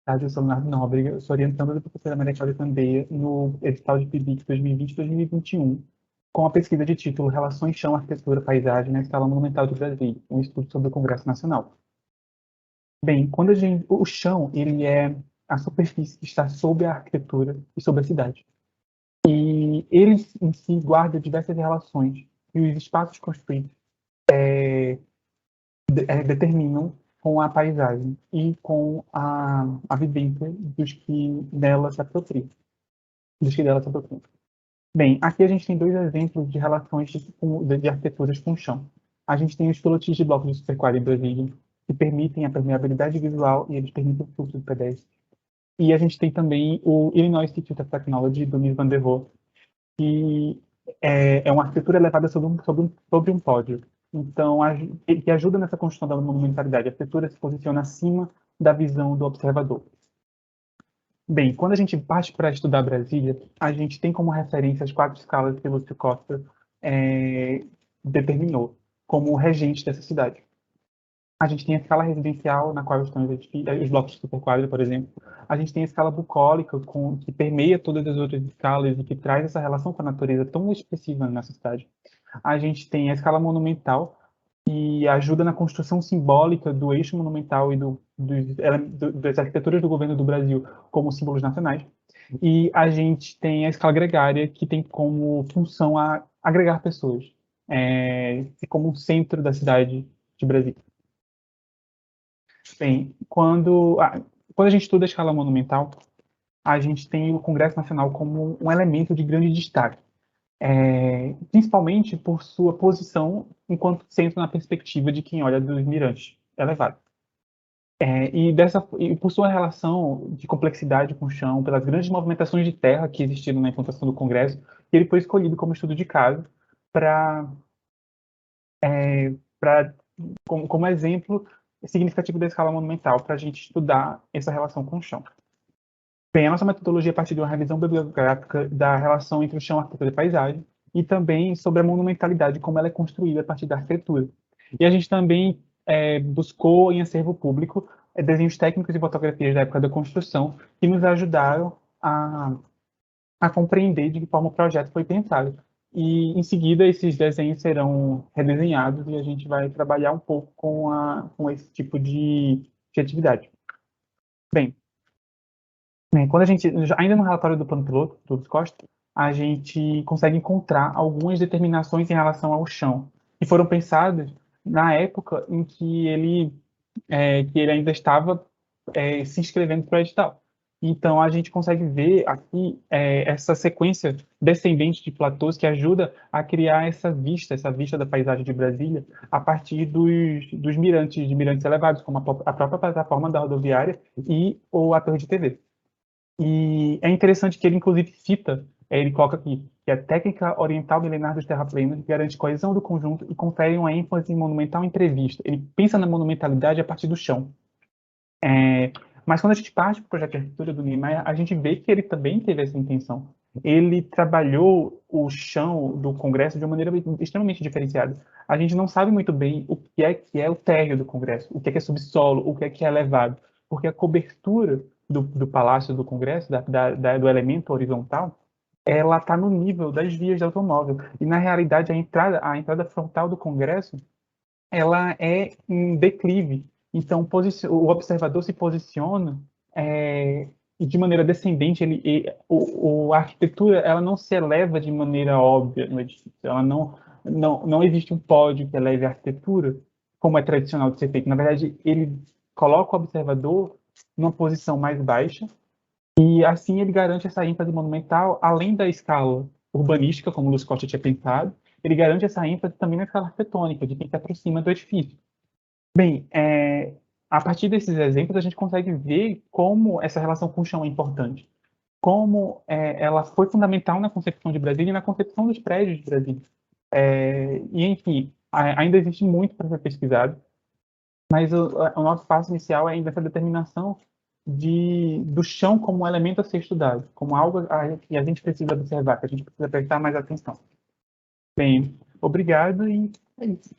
tarde, eu sou Leonardo Nóbrega, eu sou orientando da professora Maria Cláudia Candeia no edital de PIBIC 2020-2021, com a pesquisa de título Relações Chão, Arquitetura, Paisagem na Escala Monumental do Brasil, um estudo sobre o Congresso Nacional. Bem, o chão, ele é a superfície que está sob a arquitetura e sobre a cidade. E ele em si guarda diversas relações, e os espaços construídos determinam com a paisagem e com a vivência dos que dela se apropriam. Bem, aqui a gente tem dois exemplos de relações de arquiteturas com o chão. A gente tem os pilotis de blocos de superquadra em Brasília, que permitem a permeabilidade visual e eles permitem o fluxo de pedestres. E a gente tem também o Illinois Institute of Technology, do Mies van der Rohe, que é uma arquitetura elevada sobre um pódio. Então, que ajuda nessa construção da monumentalidade. A arquitetura se posiciona acima da visão do observador. Bem, quando a gente parte para estudar Brasília, a gente tem como referência as 4 escalas que Lúcio Costa determinou como regente dessa cidade. A gente tem a escala residencial, na qual estão os blocos de superquadra, por exemplo. A gente tem a escala bucólica, que permeia todas as outras escalas e que traz essa relação com a natureza tão expressiva na nossa cidade. A gente tem a escala monumental, que ajuda na construção simbólica do eixo monumental e das arquiteturas do governo do Brasil como símbolos nacionais. E a gente tem a escala gregária, que tem como função agregar pessoas, como um centro da cidade de Brasília. Bem, quando a gente estuda a escala monumental, a gente tem o Congresso Nacional como um elemento de grande destaque, principalmente por sua posição enquanto centro na perspectiva de quem olha dos mirantes elevados. E por sua relação de complexidade com o chão, pelas grandes movimentações de terra que existiram na implantação do Congresso, ele foi escolhido como estudo de caso como exemplo significativo da escala monumental para a gente estudar essa relação com o chão. Bem, a nossa metodologia é a partir de uma revisão bibliográfica da relação entre o chão, arquitetura e paisagem, e também sobre a monumentalidade, como ela é construída a partir da arquitetura. E a gente também buscou em acervo público desenhos técnicos e fotografias da época da construção que nos ajudaram a compreender de que forma o projeto foi pensado. E, em seguida, esses desenhos serão redesenhados e a gente vai trabalhar um pouco com esse tipo de atividade. Bem, quando a gente, ainda no relatório do plano piloto, do Costa, a gente consegue encontrar algumas determinações em relação ao chão, que foram pensadas na época em que ele ainda estava se inscrevendo para o edital. Então, a gente consegue ver aqui essa sequência descendente de platôs que ajuda a criar essa vista da paisagem de Brasília a partir dos mirantes elevados, como a própria plataforma da rodoviária e a torre de TV. E é interessante que ele, inclusive, ele coloca aqui, que a técnica oriental milenar dos terraplenos garante coesão do conjunto e confere uma ênfase monumental imprevista. Ele pensa na monumentalidade a partir do chão. Mas quando a gente parte para o projeto de arquitetura do Niemeyer, a gente vê que ele também teve essa intenção. Ele trabalhou o chão do Congresso de uma maneira extremamente diferenciada. A gente não sabe muito bem o que é o térreo do Congresso, o que é subsolo, o que é elevado, porque a cobertura do Palácio do Congresso, do elemento horizontal, ela está no nível das vias de automóvel. E, na realidade, a entrada frontal do Congresso ela é em declive. Então, o observador se posiciona e de maneira descendente. A arquitetura ela não se eleva de maneira óbvia no edifício. Ela não existe um pódio que eleve a arquitetura, como é tradicional de ser feito. Na verdade, ele coloca o observador numa posição mais baixa e, assim, ele garante essa ênfase monumental, além da escala urbanística, como o Lúcio Costa tinha pensado, ele garante essa ênfase também na escala arquitetônica, de quem se aproxima do edifício. Bem, a partir desses exemplos, a gente consegue ver como essa relação com o chão é importante, como ela foi fundamental na concepção de Brasília e na concepção dos prédios de Brasília. E, enfim, ainda existe muito para ser pesquisado, mas o nosso passo inicial é ainda essa determinação do chão como um elemento a ser estudado, como algo que a gente precisa observar, que a gente precisa prestar mais atenção. Bem, obrigado e é isso.